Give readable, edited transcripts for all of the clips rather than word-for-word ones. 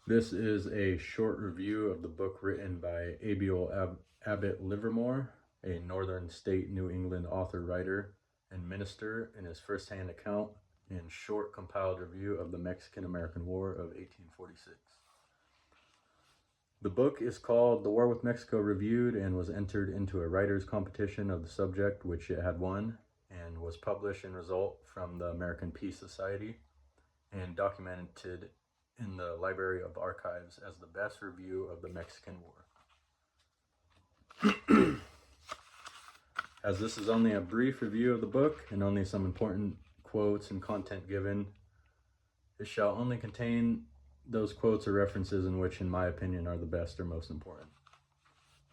This is a short review of the book written by Abiel Livermore, a Northern State New England author, writer, and minister, in his first-hand account and short compiled review of the Mexican-American War of 1846. The book is called The War with Mexico Reviewed and was entered into a writer's competition of the subject, which it had won, and was published in result from the American Peace Society and documented in the Library of Archives as the best review of the Mexican War. As this is only a brief review of the book and only some important quotes and content given, it shall only contain those quotes or references in which, in my opinion, are the best or most important.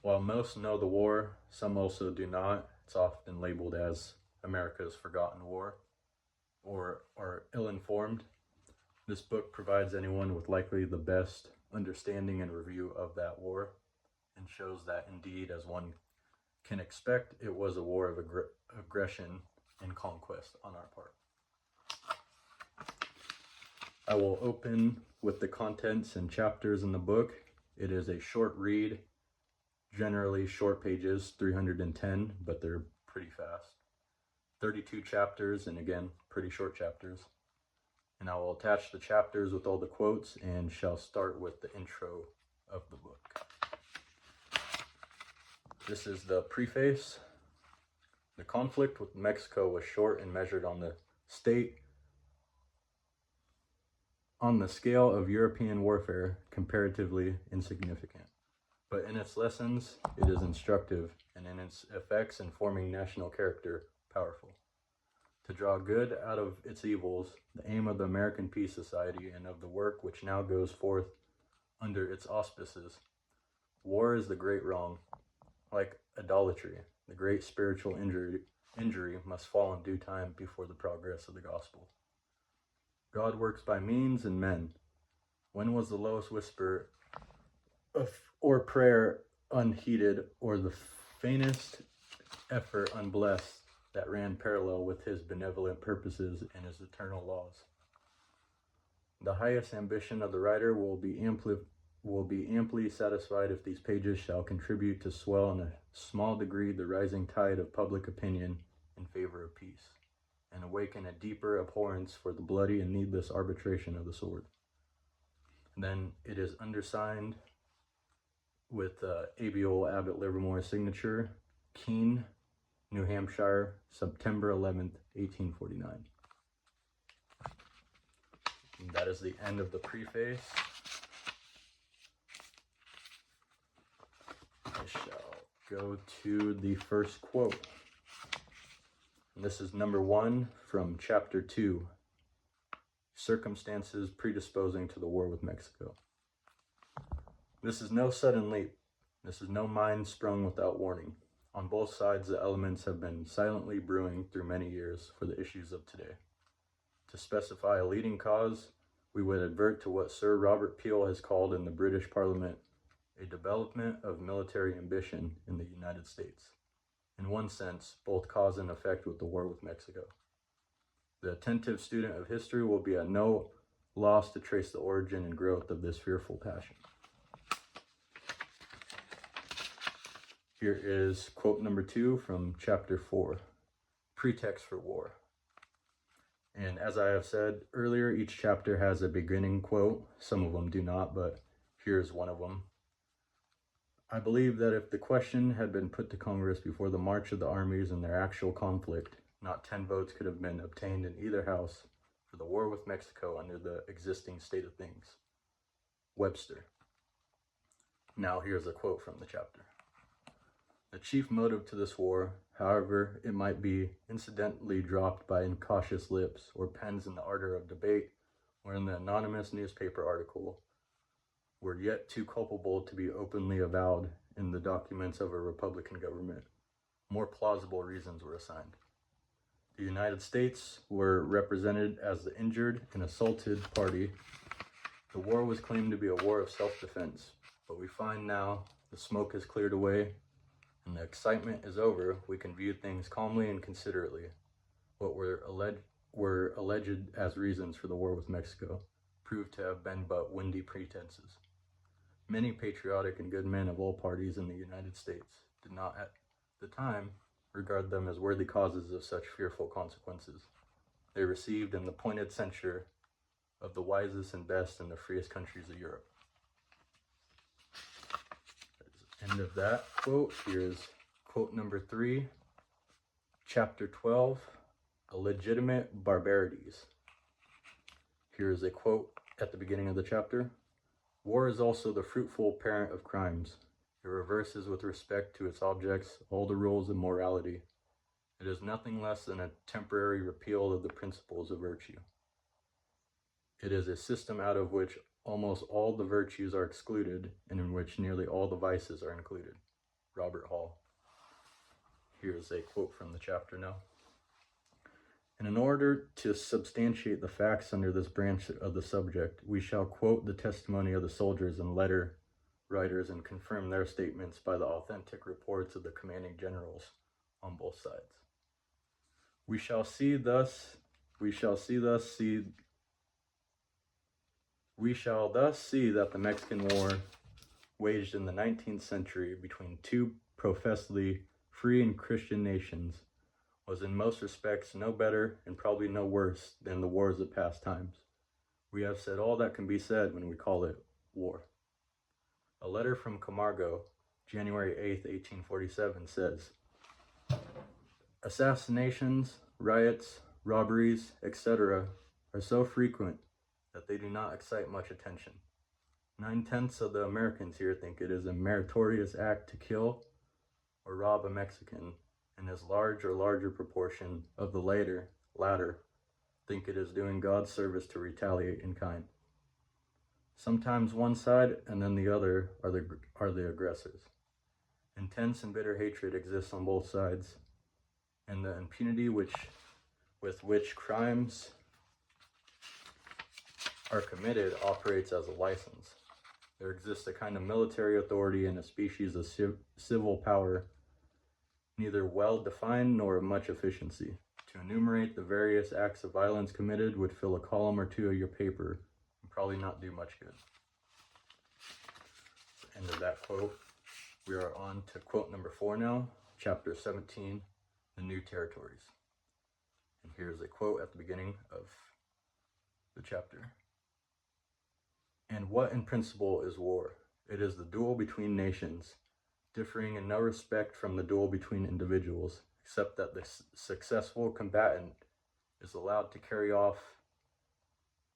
While most know the war, some also do not. It's often labeled as America's Forgotten War or are ill-informed. This book provides anyone with likely the best understanding and review of that war and shows that indeed, as one can expect, it was a war of aggression and conquest on our part. I will open with the contents and chapters in the book. It is a short read, generally short pages, 310, but they're pretty fast. 32 chapters, and again, pretty short chapters. And I will attach the chapters with all the quotes and shall start with the intro of the book. This is the preface. The conflict with Mexico was short and measured on the scale of European warfare, comparatively insignificant. But in its lessons, it is instructive, and in its effects in forming national character, powerful. To draw good out of its evils, the aim of the American Peace Society and of the work which now goes forth under its auspices. War is the great wrong. Like idolatry, the great spiritual injury must fall in due time before the progress of the gospel. God works by means and men. When was the lowest whisper or prayer unheeded, or the faintest effort unblessed, that ran parallel with his benevolent purposes and his eternal laws? The highest ambition of the writer will be amply satisfied if these pages shall contribute to swell in a small degree the rising tide of public opinion in favor of peace, and awaken a deeper abhorrence for the bloody and needless arbitration of the sword. Then it is undersigned with Abiel Livermore's signature, Keene, New Hampshire, September 11th, 1849. And that is the end of the preface. I shall go to the first quote. And this is number 1 from chapter 2, Circumstances Predisposing to the War with Mexico. This is no sudden leap. This is no mine sprung without warning. On both sides, the elements have been silently brewing through many years for the issues of today. To specify a leading cause, we would advert to what Sir Robert Peel has called in the British Parliament a development of military ambition in the United States. In one sense, both cause and effect with the war with Mexico. The attentive student of history will be at no loss to trace the origin and growth of this fearful passion. Here is quote number 2 from chapter 4, Pretext for War. And as I have said earlier, each chapter has a beginning quote. Some of them do not, but here's one of them. I believe that if the question had been put to Congress before the march of the armies and their actual conflict, not 10 votes could have been obtained in either house for the war with Mexico under the existing state of things. Webster. Now here's a quote from the chapter. The chief motive to this war, however it might be incidentally dropped by incautious lips or pens in the ardor of debate or in the anonymous newspaper article, were yet too culpable to be openly avowed in the documents of a Republican government. More plausible reasons were assigned. The United States were represented as the injured and assaulted party. The war was claimed to be a war of self-defense, but we find now the smoke has cleared away and the excitement is over. We can view things calmly and considerately. What were alleged as reasons for the war with Mexico proved to have been but windy pretenses. Many patriotic and good men of all parties in the United States did not at the time regard them as worthy causes of such fearful consequences. They received in the pointed censure of the wisest and best in the freest countries of Europe. End of that quote. Here's quote number 3, chapter 12, illegitimate barbarities. Here's a quote at the beginning of the chapter. War is also the fruitful parent of crimes. It reverses with respect to its objects all the rules of morality. It is nothing less than a temporary repeal of the principles of virtue. It is a system out of which almost all the virtues are excluded and in which nearly all the vices are included. Robert Hall. Here's a quote from the chapter now. And in order to substantiate the facts under this branch of the subject, we shall quote the testimony of the soldiers and letter writers and confirm their statements by the authentic reports of the commanding generals on both sides. We shall thus see that the Mexican War waged in the 19th century between two professedly free and Christian nations was in most respects no better and probably no worse than the wars of past times. We have said all that can be said when we call it war. A letter from Camargo, January 8th, 1847 says, assassinations, riots, robberies, etc. are so frequent that they do not excite much attention. 9/10 of the Americans here think it is a meritorious act to kill or rob a Mexican, and as large or larger proportion of the latter think it is doing God service to retaliate in kind. Sometimes one side and then the other are the aggressors. Intense and bitter hatred exists on both sides, and the impunity with which crimes are committed operates as a license. There exists a kind of military authority and a species of civil power, neither well defined nor of much efficiency. To enumerate the various acts of violence committed would fill a column or two of your paper and probably not do much good. That's the end of that quote. We are on to quote number 4 now, chapter 17, the New Territories. And here's a quote at the beginning of the chapter. And what in principle is war? It is the duel between nations, differing in no respect from the duel between individuals, except that the successful combatant is allowed to carry off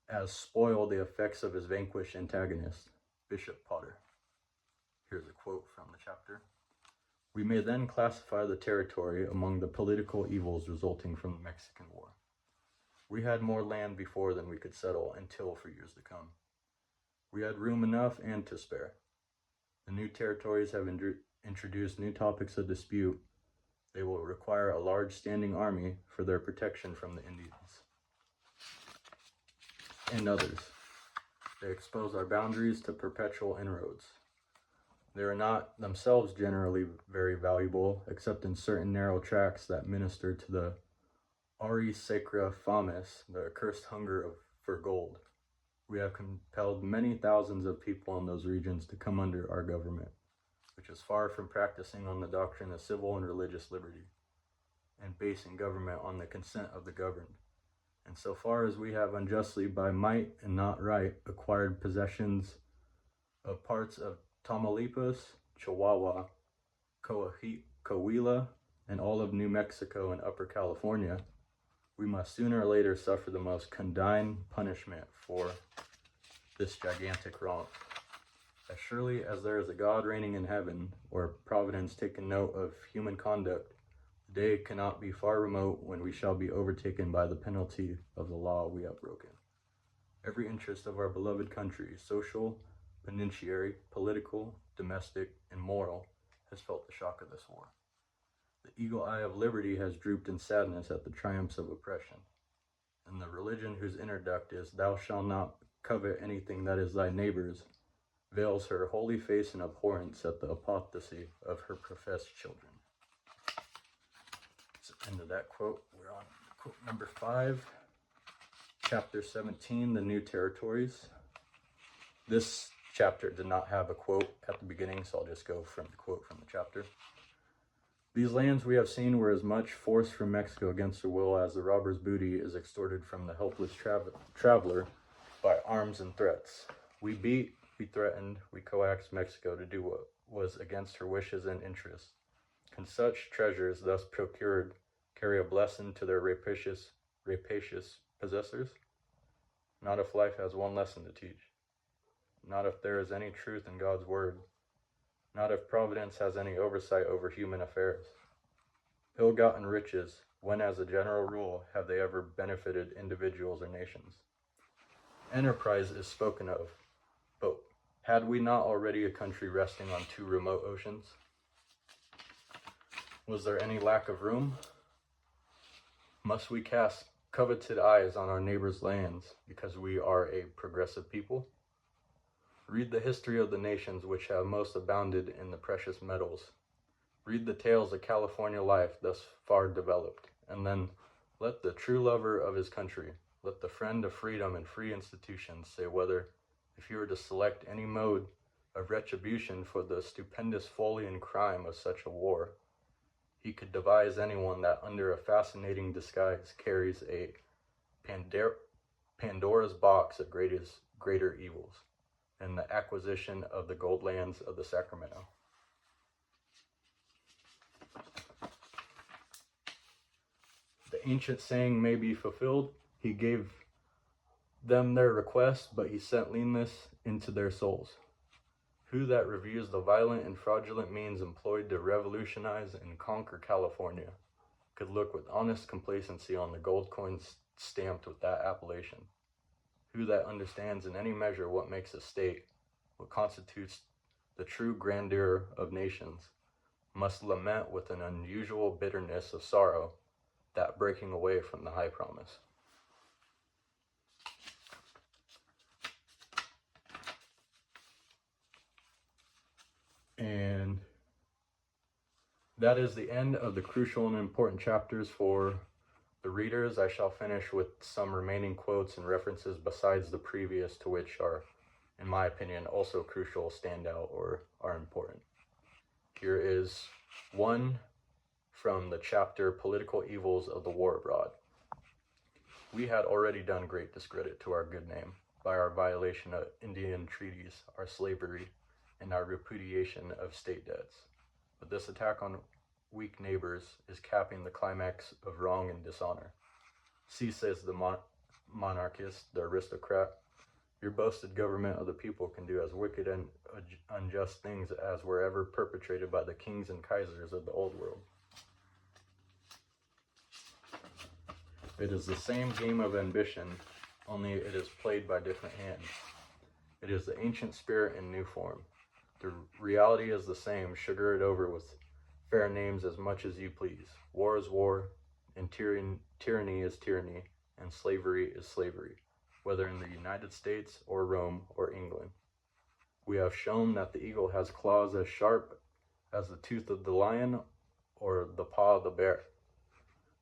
as spoil the effects of his vanquished antagonist. Bishop Potter. Here's a quote from the chapter. We may then classify the territory among the political evils resulting from the Mexican War. We had more land before than we could settle and till for years to come. We had room enough and to spare. The new territories have introduced new topics of dispute. They will require a large standing army for their protection from the Indians and others. They expose our boundaries to perpetual inroads. They are not themselves generally very valuable, except in certain narrow tracts that minister to the auri sacra fames, the accursed hunger for gold. We have compelled many thousands of people in those regions to come under our government, which is far from practicing on the doctrine of civil and religious liberty, and basing government on the consent of the governed. And so far as we have unjustly by might and not right acquired possessions of parts of Tamaulipas, Chihuahua, Coahuila, and all of New Mexico and Upper California, we must sooner or later suffer the most condign punishment for this gigantic wrong. As surely as there is a God reigning in heaven, or providence taking note of human conduct, the day cannot be far remote when we shall be overtaken by the penalty of the law we have broken. Every interest of our beloved country, social, penitentiary, political, domestic, and moral, has felt the shock of this war. The eagle eye of liberty has drooped in sadness at the triumphs of oppression, and the religion whose interdict is, "Thou shalt not covet anything that is thy neighbor's," veils her holy face in abhorrence at the apostasy of her professed children. That's the end of that quote. We're on quote number 5. Chapter 17, the new territories. This chapter did not have a quote at the beginning, so I'll just go from the quote from the chapter. These lands we have seen were as much forced from Mexico against their will as the robber's booty is extorted from the helpless traveler by arms and threats. We beat, we threatened, we coaxed Mexico to do what was against her wishes and interests. Can such treasures thus procured carry a blessing to their rapacious possessors? Not if life has one lesson to teach. Not if there is any truth in God's word. Not if providence has any oversight over human affairs. Ill-gotten riches, when as a general rule have they ever benefited individuals or nations? Enterprise is spoken of, but had we not already a country resting on 2 remote oceans? Was there any lack of room? Must we cast coveted eyes on our neighbors' lands because we are a progressive people? Read the history of the nations which have most abounded in the precious metals. Read the tales of California life thus far developed, and then let the true lover of his country, let the friend of freedom and free institutions say whether, if you were to select any mode of retribution for the stupendous folly and crime of such a war, he could devise anyone that under a fascinating disguise carries a Pandora's box of greater evils, and the acquisition of the gold lands of the Sacramento. The ancient saying may be fulfilled. He gave them their request, but he sent leanness into their souls. Who that reviews the violent and fraudulent means employed to revolutionize and conquer California could look with honest complacency on the gold coins stamped with that appellation? Who that understands in any measure what makes a state, what constitutes the true grandeur of nations, must lament with an unusual bitterness of sorrow that breaking away from the high promise. And that is the end of the crucial and important chapters for the readers. I shall finish with some remaining quotes and references besides the previous, to which are, in my opinion, also crucial, stand out, or are important. Here is one from the chapter Political Evils of the War Abroad. We had already done great discredit to our good name by our violation of Indian treaties, our slavery, and our repudiation of state debts. But this attack on weak neighbors is capping the climax of wrong and dishonor. See, says the monarchist, the aristocrat, your boasted government of the people can do as wicked and unjust things as were ever perpetrated by the kings and kaisers of the old world. It is the same game of ambition, only it is played by different hands. It is the ancient spirit in new form. The reality is the same, sugar it over with fair names as much as you please. War is war, and tyranny is tyranny, and slavery is slavery, whether in the United States or Rome or England. We have shown that the eagle has claws as sharp as the tooth of the lion or the paw of the bear.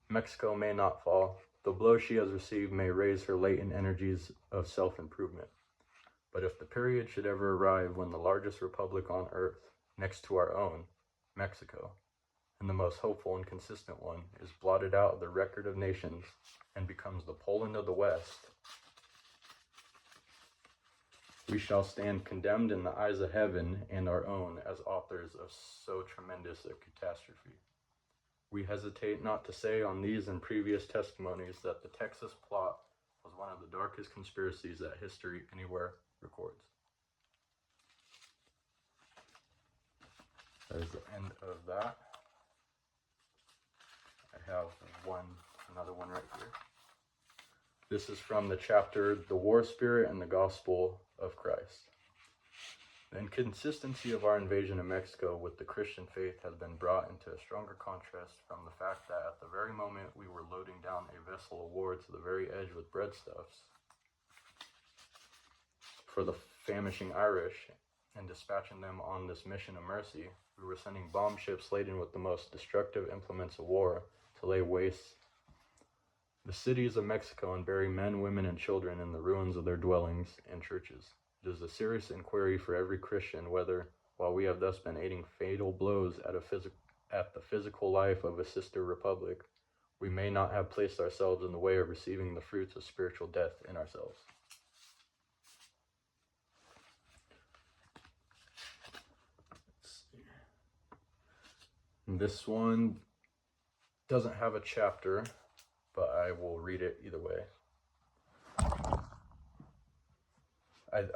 Mexico may not fall. The blow she has received may raise her latent energies of self-improvement. But if the period should ever arrive when the largest republic on earth, next to our own, Mexico, and the most hopeful and consistent one, is blotted out of the record of nations and becomes the Poland of the West, we shall stand condemned in the eyes of heaven and our own as authors of so tremendous a catastrophe. We hesitate not to say on these and previous testimonies that the Texas plot was one of the darkest conspiracies that history anywhere records. That is the end of that. I have another one right here. This is from the chapter, The War Spirit and the Gospel of Christ. The inconsistency of our invasion of Mexico with the Christian faith has been brought into a stronger contrast from the fact that at the very moment we were loading down a vessel of war to the very edge with breadstuffs for the famishing Irish and dispatching them on this mission of mercy, we were sending bomb ships laden with the most destructive implements of war to lay waste the cities of Mexico and bury men, women, and children in the ruins of their dwellings and churches. It is a serious inquiry for every Christian whether, while we have thus been aiding fatal blows at the physical life of a sister republic, we may not have placed ourselves in the way of receiving the fruits of spiritual death in ourselves. And this one doesn't have a chapter, but I will read it either way.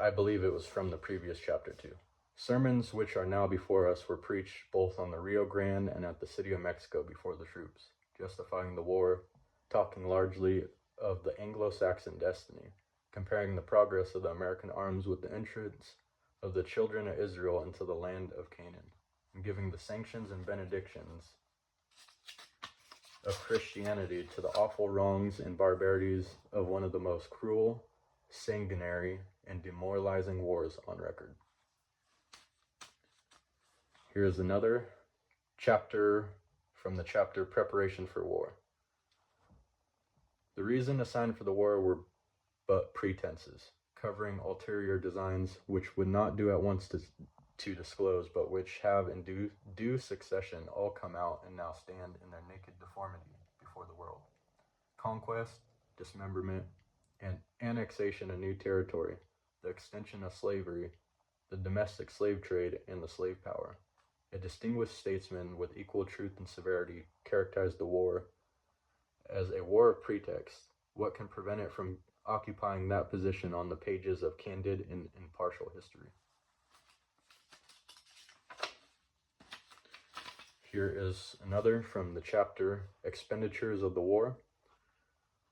I believe it was from the previous chapter too. Sermons which are now before us were preached both on the Rio Grande and at the City of Mexico before the troops, justifying the war, talking largely of the Anglo-Saxon destiny, comparing the progress of the American arms with the entrance of the children of Israel into the land of Canaan, and giving the sanctions and benedictions of Christianity to the awful wrongs and barbarities of one of the most cruel, sanguinary, and demoralizing wars on record. Here is another chapter from the chapter Preparation for War. The reason assigned for the war were but pretenses, covering ulterior designs which would not do at once to disclose, but which have in due succession all come out and now stand in their naked deformity before the world. Conquest, dismemberment, and annexation of new territory, the extension of slavery, the domestic slave trade, and the slave power. A distinguished statesman with equal truth and severity characterized the war as a war of pretext. What can prevent it from occupying that position on the pages of candid and impartial history? Here is another from the chapter Expenditures of the War.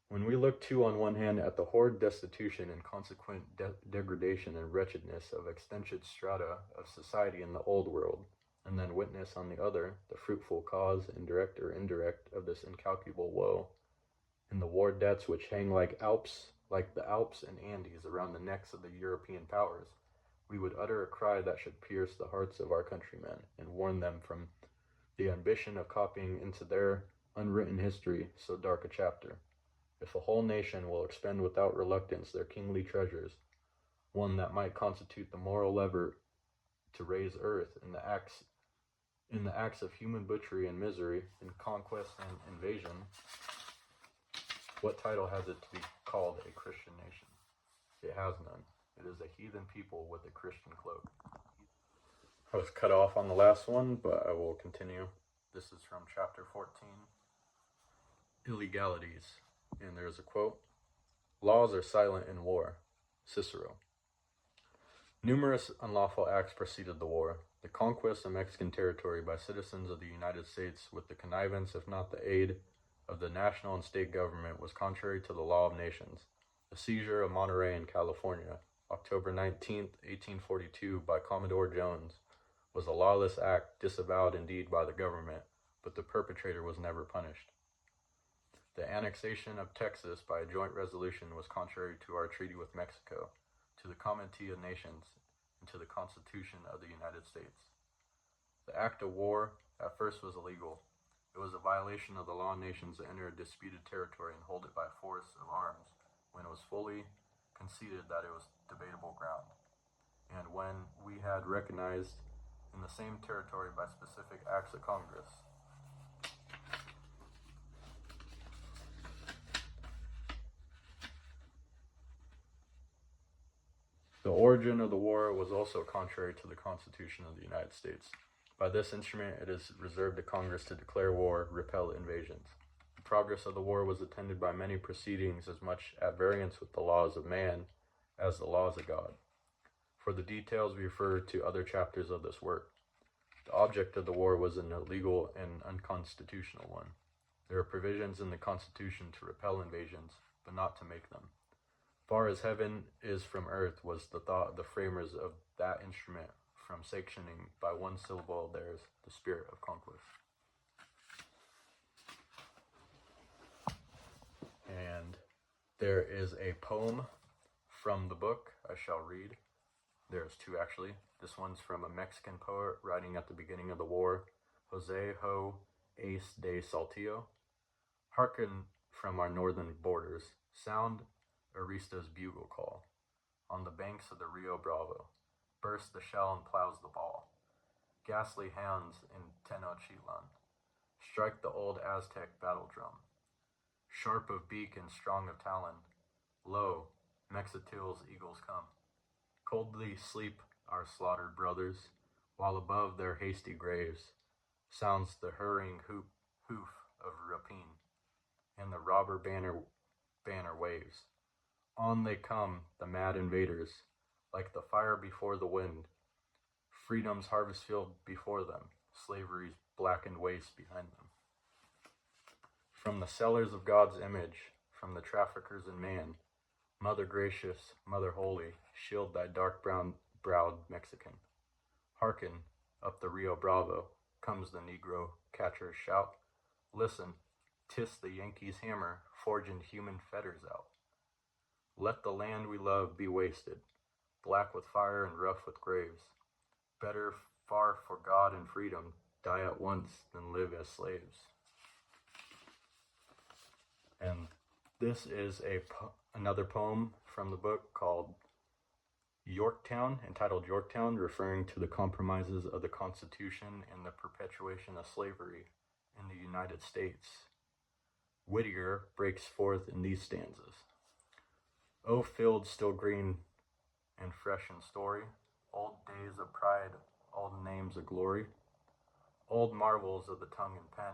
When we look too on one hand at the horrid destitution and consequent degradation and wretchedness of extended strata of society in the old world, and then witness on the other the fruitful cause, indirect or indirect, of this incalculable woe, in the war debts which hang like the Alps and Andes around the necks of the European powers, we would utter a cry that should pierce the hearts of our countrymen and warn them from the ambition of copying into their unwritten history so dark a chapter. If a whole nation will expend without reluctance their kingly treasures, one that might constitute the moral lever to raise earth in the acts of human butchery and misery, in conquest and invasion, what title has it to be called a Christian nation? It has none. It is a heathen people with a Christian cloak. I was cut off on the last one, but I will continue. This is from chapter 14, Illegalities. And there's a quote: "Laws are silent in war." Cicero. Numerous unlawful acts preceded the war. The conquest of Mexican territory by citizens of the United States with the connivance, if not the aid, of the national and state government was contrary to the law of nations. The seizure of Monterey in California, October 19, 1842, by Commodore Jones, was a lawless act disavowed indeed by the government, but the perpetrator was never punished. The annexation of Texas by a joint resolution was contrary to our treaty with Mexico, to the Comity of Nations, and to the Constitution of the United States. The act of war at first was illegal. It was a violation of the law of nations to enter a disputed territory and hold it by force of arms when it was fully conceded that it was debatable ground, and when we had recognized in the same territory by specific acts of Congress. The origin of the war was also contrary to the Constitution of the United States. By this instrument, it is reserved to Congress to declare war, repel invasions. The progress of the war was attended by many proceedings as much at variance with the laws of man as the laws of God. For the details, we refer to other chapters of this work. The object of the war was an illegal and unconstitutional one. There are provisions in the Constitution to repel invasions, but not to make them. Far as heaven is from earth was the thought of the framers of that instrument, from sanctioning by one syllable of theirs the spirit of conquest. And there is a poem from the book I shall read. There's two actually. This one's from a Mexican poet writing at the beginning of the war, Jose Ho Ace de Saltillo. Hearken, from our northern borders, sound Arista's bugle call. On the banks of the Rio Bravo, bursts the shell and plows the ball. Ghastly hands in Tenochtitlan strike the old Aztec battle drum. Sharp of beak and strong of talon, lo, Mexitil's eagles come. Coldly sleep our slaughtered brothers, while above their hasty graves sounds the hurrying hoof of rapine, and the robber banner waves. On they come, the mad invaders, like the fire before the wind. Freedom's harvest field before them, slavery's blackened waste behind them. From the sellers of God's image, from the traffickers in man, Mother gracious, Mother holy, shield thy dark-browed Mexican. Hearken, up the Rio Bravo, comes the Negro catcher's shout. Listen, 'tis the Yankee's hammer, forging human fetters out. Let the land we love be wasted, black with fire and rough with graves. Better far for God and freedom die at once than live as slaves. And this is another poem from the book called Yorktown, entitled Yorktown, referring to the compromises of the Constitution and the perpetuation of slavery in the United States. Whittier breaks forth in these stanzas. O fields still green and fresh in story, old days of pride, old names of glory, old marvels of the tongue and pen,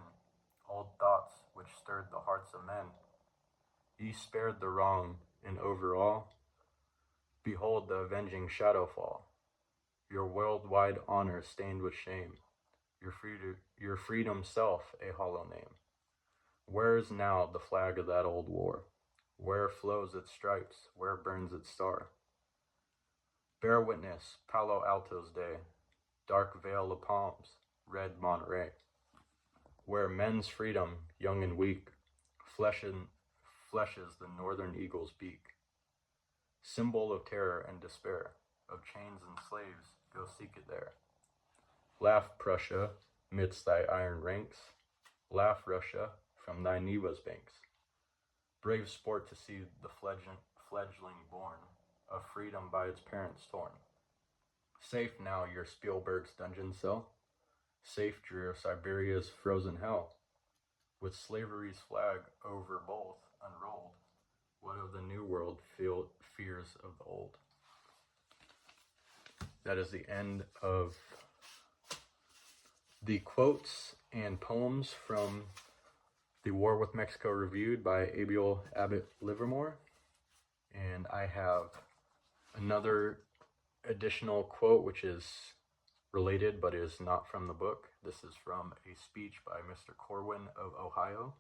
old thoughts which stirred the hearts of men. Ye spared the wrong, and over all, behold the avenging shadow fall. Your worldwide honor stained with shame, your freedom's self a hollow name. Where is now the flag of that old war? Where flows its stripes? Where burns its star? Bear witness, Palo Alto's day, dark veil of palms, red Monterey, where men's freedom, young and weak, fleshes the northern eagle's beak. Symbol of terror and despair, of chains and slaves, go seek it there. Laugh, Prussia, midst thy iron ranks. Laugh, Russia, from thy Neva's banks. Brave sport to see the fledgling born, of freedom by its parents torn. Safe now your Spielberg's dungeon cell, safe drear Siberia's frozen hell. With slavery's flag over both unrolled, what of the new world fears of the old? That is the end of the quotes and poems from The War with Mexico Reviewed by Abiel Livermore. And I have another additional quote which is related but is not from the book. This is from a speech by Mr. Corwin of Ohio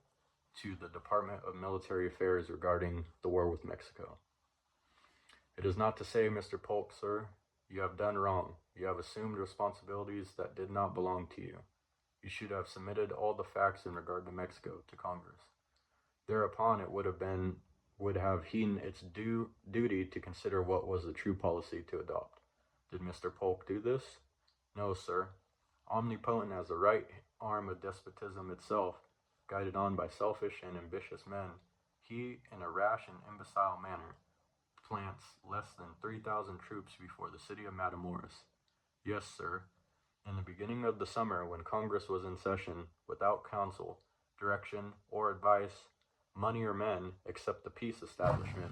to the Department of Military Affairs regarding the war with Mexico. It is not to say, Mr. Polk, sir, you have done wrong. You have assumed responsibilities that did not belong to you. You should have submitted all the facts in regard to Mexico to Congress. Thereupon it would have been its duty to consider what was the true policy to adopt. Did Mr. Polk do this? No, sir. Omnipotent as the right arm of despotism itself, guided on by selfish and ambitious men, he, in a rash and imbecile manner, plants less than 3,000 troops before the city of Matamoros. Yes, sir. In the beginning of the summer, when Congress was in session, without counsel, direction, or advice, money or men, except the peace establishment,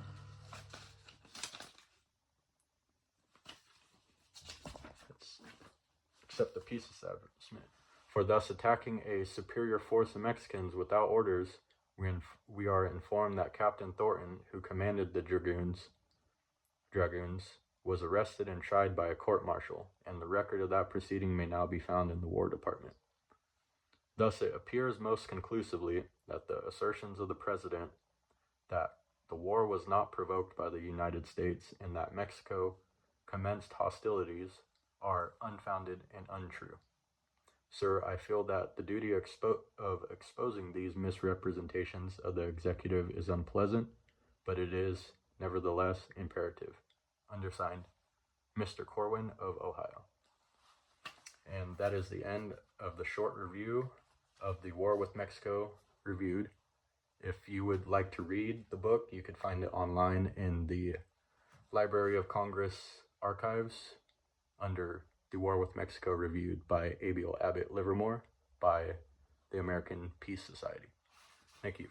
for thus attacking a superior force of Mexicans without orders, we are informed that Captain Thornton, who commanded the dragoons, was arrested and tried by a court-martial, and the record of that proceeding may now be found in the War Department. Thus it appears most conclusively that the assertions of the President that the war was not provoked by the United States and that Mexico commenced hostilities are unfounded and untrue. Sir, I feel that the duty of exposing these misrepresentations of the executive is unpleasant, but it is, nevertheless, imperative. Undersigned, Mr. Corwin of Ohio. And that is the end of the short review of The War with Mexico Reviewed. If you would like to read the book, you could find it online in the Library of Congress archives under The War with Mexico Reviewed by Abiel Livermore by the American Peace Society. Thank you.